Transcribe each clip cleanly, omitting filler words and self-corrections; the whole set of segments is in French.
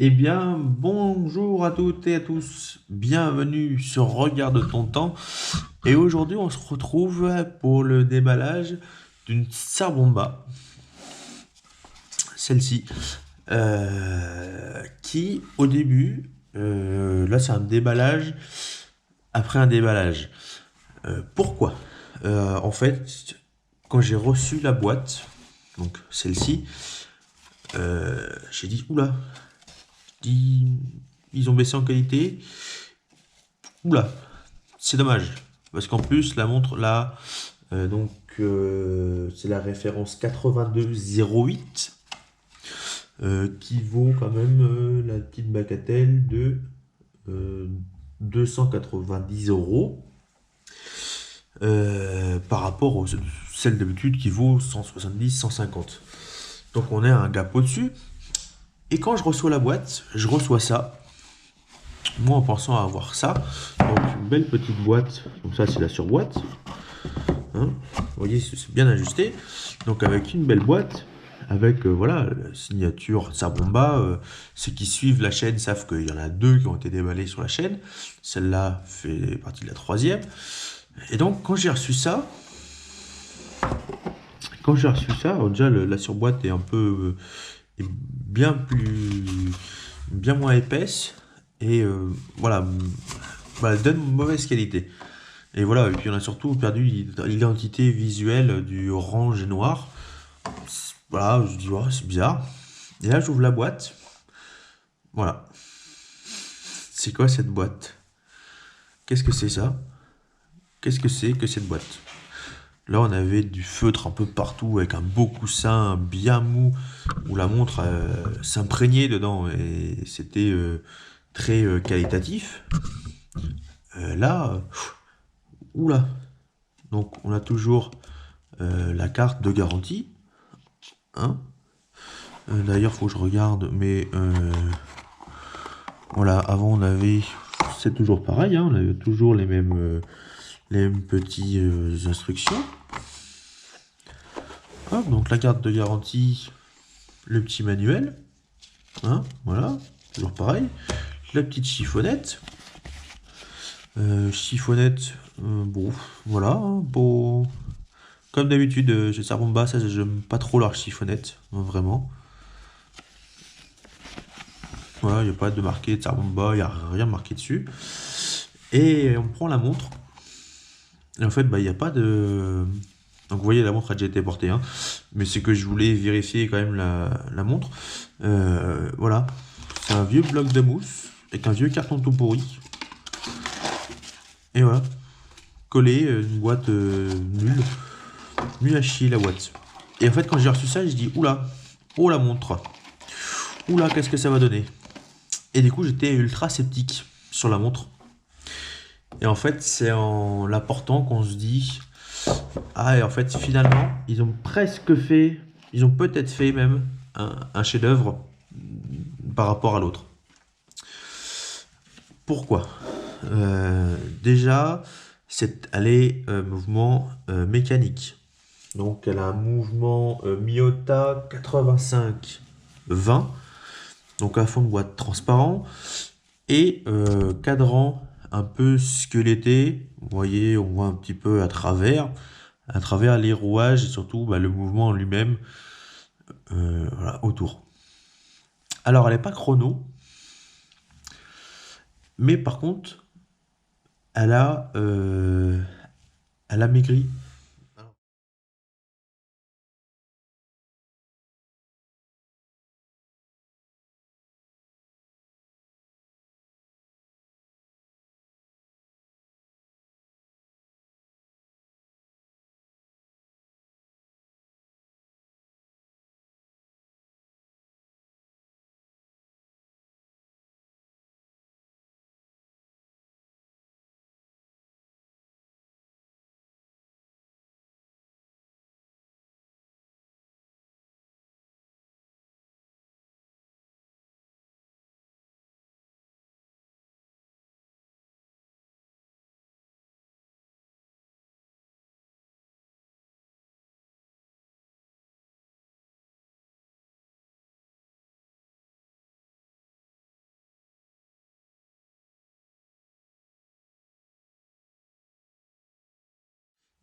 Eh bien, bonjour à toutes et à tous. Bienvenue sur Regarde ton temps. Et aujourd'hui, on se retrouve pour le déballage d'une Tsar Bomba, celle-ci, qui, au début, là, c'est un déballage après un déballage. Pourquoi? En fait, quand j'ai reçu la boîte, donc celle-ci, j'ai dit, oula, dit, ils ont baissé en qualité. Oula, c'est dommage. Parce qu'en plus, la montre là, c'est la référence 8208 qui vaut quand même la petite bagatelle de euh, 290 € par rapport aux celle d'habitude qui vaut 170, 150. Donc on est à un gap au-dessus. Et quand je reçois la boîte, je reçois ça. Moi en pensant à avoir ça. Donc une belle petite boîte. Donc ça c'est la surboîte. Hein. Vous voyez, c'est bien ajusté. Donc avec une belle boîte, avec voilà, la signature Tsar Bomba, ceux qui suivent la chaîne savent qu'il y en a deux qui ont été déballés sur la chaîne. Celle-là fait partie de la troisième. Et donc quand j'ai reçu ça, alors déjà la surboîte est un peu est bien moins épaisse et voilà, elle donne une mauvaise qualité. Et voilà, et puis on a surtout perdu l'identité visuelle du orange et noir. Voilà, je dis, ouais, c'est bizarre. Et là, j'ouvre la boîte. Voilà. C'est quoi cette boîte? Qu'est-ce que c'est ça? Qu'est-ce que c'est que cette boîte? Là, on avait du feutre un peu partout avec un beau coussin bien mou où la montre s'imprégnait dedans et c'était très qualitatif. Là, oula. Donc, on a toujours la carte de garantie. Hein. D'ailleurs, faut que je regarde, mais voilà, avant on avait, c'est toujours pareil, hein, on avait toujours les mêmes petits instructions. Hop, donc la carte de garantie, le petit manuel, hein, voilà, toujours pareil. La petite chiffonnette, bon, voilà, hein, bon, comme d'habitude chez Tsar Bomba, ça j'aime pas trop leur chiffonnette, hein, vraiment. Voilà, il n'y a pas de marqué Tsar Bomba, il n'y a rien marqué dessus. Et on prend la montre. Et en fait, il n'y a pas de. Donc vous voyez, la montre a déjà été portée, hein. Mais c'est que je voulais vérifier quand même la montre. Voilà. C'est un vieux bloc de mousse avec un vieux carton tout pourri. Et voilà. Collé, une boîte nulle. Nulle à chier la boîte. Et en fait, quand j'ai reçu ça, je dis oula, oh la montre. Oula, qu'est-ce que ça va donner? Et du coup, j'étais ultra sceptique sur la montre. Et en fait, c'est en la portant qu'on se dit ah, et en fait, finalement, ils ont presque fait, ils ont peut-être fait même un chef-d'œuvre par rapport à l'autre. Pourquoi? Déjà, elle est mouvement mécanique. Donc, elle a un mouvement Miyota 85-20, donc à fond de boîte transparent, et cadran un peu squeletté. Vous voyez, on voit un petit peu à travers les rouages et surtout le mouvement en lui-même voilà, autour. Alors, elle n'est pas chrono, mais par contre, elle a, euh, elle a maigri.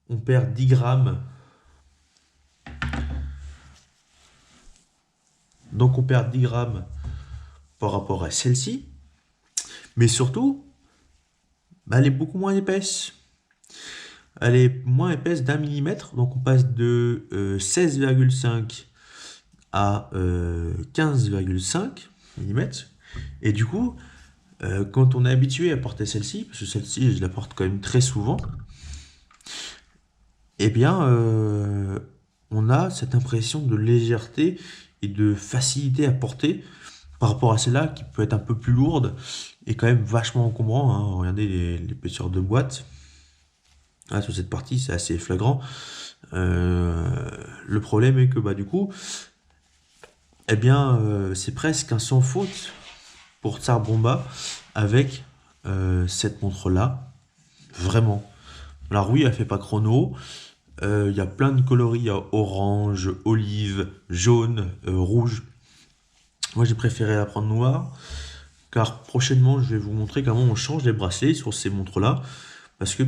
on perd 10 grammes. Donc on perd 10 grammes par rapport à celle-ci. Mais surtout, elle est beaucoup moins épaisse. Elle est moins épaisse d'1 millimètre. Donc on passe de 16,5 à 15,5 mm. Et du coup, quand on est habitué à porter celle-ci, parce que celle-ci je la porte quand même très souvent, eh bien on a cette impression de légèreté et de facilité à porter par rapport à celle-là qui peut être un peu plus lourde et quand même vachement encombrant, hein. Regardez l'épaisseur de boîte. Ah, sur cette partie c'est assez flagrant. Le problème est que du coup, eh bien c'est presque un sans faute pour Tsar Bomba avec cette montre là, vraiment. Alors oui, elle fait pas chrono, il y a plein de coloris, il y a orange, olive, jaune, rouge. Moi j'ai préféré la prendre noire, car prochainement je vais vous montrer comment on change les bracelets sur ces montres là, parce que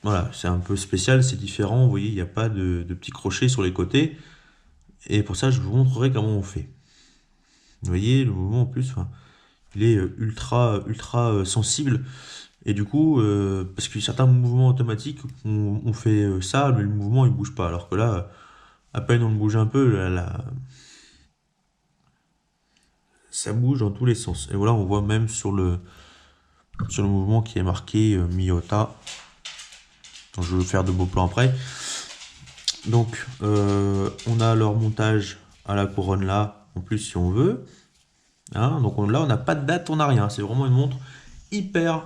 voilà, c'est un peu spécial, c'est différent, vous voyez, il n'y a pas de petits crochets sur les côtés, et pour ça je vous montrerai comment on fait. Vous voyez, le mouvement en plus, il est ultra sensible, et du coup, parce que certains mouvements automatiques, on fait ça, mais le mouvement il bouge pas, alors que là, à peine on le bouge un peu, ça bouge dans tous les sens. Et voilà, on voit même sur le mouvement qui est marqué Miyota. Donc, je vais faire de beaux plans après. Donc, on a leur montage à la couronne là, en plus si on veut. Hein, donc là, on n'a pas de date, on n'a rien. C'est vraiment une montre hyper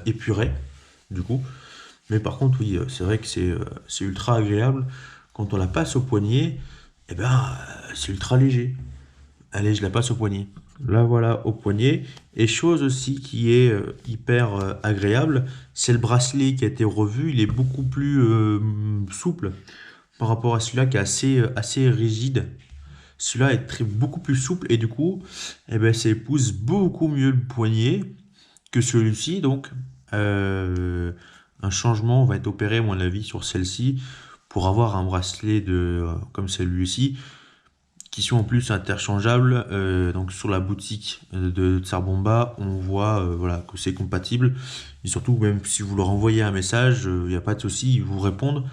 épurée, du coup. Mais par contre, oui, c'est vrai que c'est ultra agréable. Quand on la passe au poignet, eh ben, c'est ultra léger. Allez, je la passe au poignet. Là, voilà, au poignet. Et chose aussi qui est hyper agréable, c'est le bracelet qui a été revu. Il est beaucoup plus souple par rapport à celui-là qui est assez rigide. Celui-là est beaucoup plus souple et du coup, eh ben, ça épouse beaucoup mieux le poignet que celui-ci. Donc, un changement va être opéré, à mon avis, sur celle-ci pour avoir un bracelet comme celui-ci, qui sont en plus interchangeables. Donc sur la boutique de Tsar Bomba, on voit voilà, que c'est compatible. Et surtout, même si vous leur envoyez un message, il n'y a pas de souci, ils vous répondent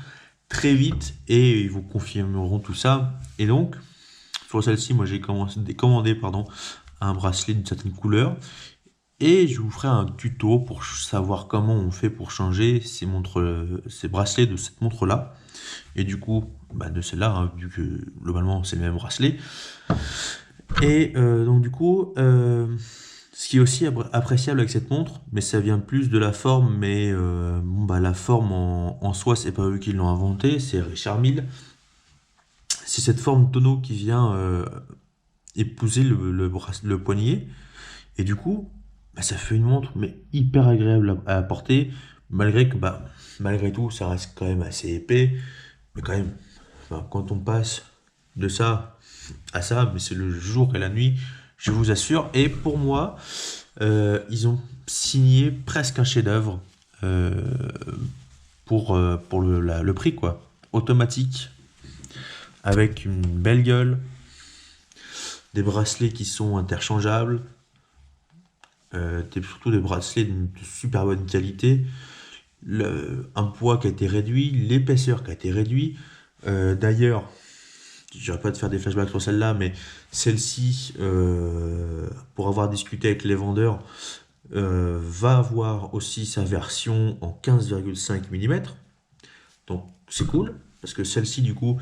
très vite et ils vous confirmeront tout ça. Et donc, sur celle-ci, moi j'ai commandé un bracelet d'une certaine couleur. Et je vous ferai un tuto pour savoir comment on fait pour changer ces bracelets de cette montre-là. Et du coup, de celle-là, hein, vu que globalement c'est le même bracelet. Et donc du coup, ce qui est aussi appréciable avec cette montre, mais ça vient plus de la forme, mais la forme en soi, c'est pas eux qui l'ont inventé, c'est Richard Mille. C'est cette forme tonneau qui vient épouser le poignet. Et du coup, ça fait une montre mais hyper agréable à porter, malgré que malgré tout ça reste quand même assez épais, mais quand même quand on passe de ça à ça, mais c'est le jour et la nuit, je vous assure. Et pour moi, ils ont signé presque un chef-d'œuvre pour le prix, quoi. Automatique, avec une belle gueule, des bracelets qui sont interchangeables, surtout des bracelets de super bonne qualité, un poids qui a été réduit, l'épaisseur qui a été réduite. D'ailleurs, je ne vais pas te faire des flashbacks sur celle-là, mais celle-ci, pour avoir discuté avec les vendeurs, va avoir aussi sa version en 15,5 mm. Donc c'est cool, parce que celle-ci, du coup,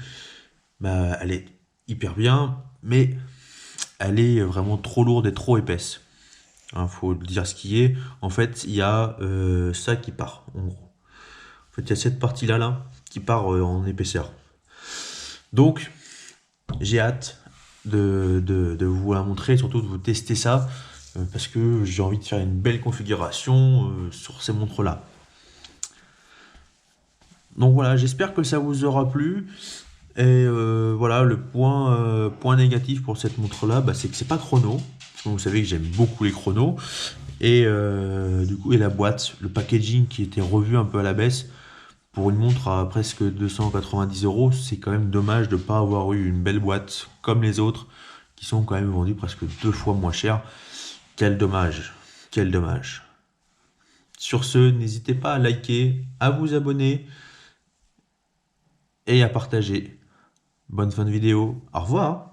elle est hyper bien, mais elle est vraiment trop lourde et trop épaisse. Faut dire ce qui est. En fait, il y a ça qui part, en gros. En fait, il y a cette partie-là qui part en épaisseur. Donc, j'ai hâte de vous la montrer, surtout de vous tester ça, parce que j'ai envie de faire une belle configuration sur ces montres-là. Donc voilà, j'espère que ça vous aura plu. Et voilà, le point négatif pour cette montre-là, c'est que c'est pas chrono. Vous savez que j'aime beaucoup les chronos. Et du coup, la boîte, le packaging qui était revu un peu à la baisse. Pour une montre à presque 290 euros, c'est quand même dommage de ne pas avoir eu une belle boîte comme les autres qui sont quand même vendues presque 2 fois moins cher. Quel dommage, quel dommage. Sur ce, n'hésitez pas à liker, à vous abonner et à partager. Bonne fin de vidéo. Au revoir.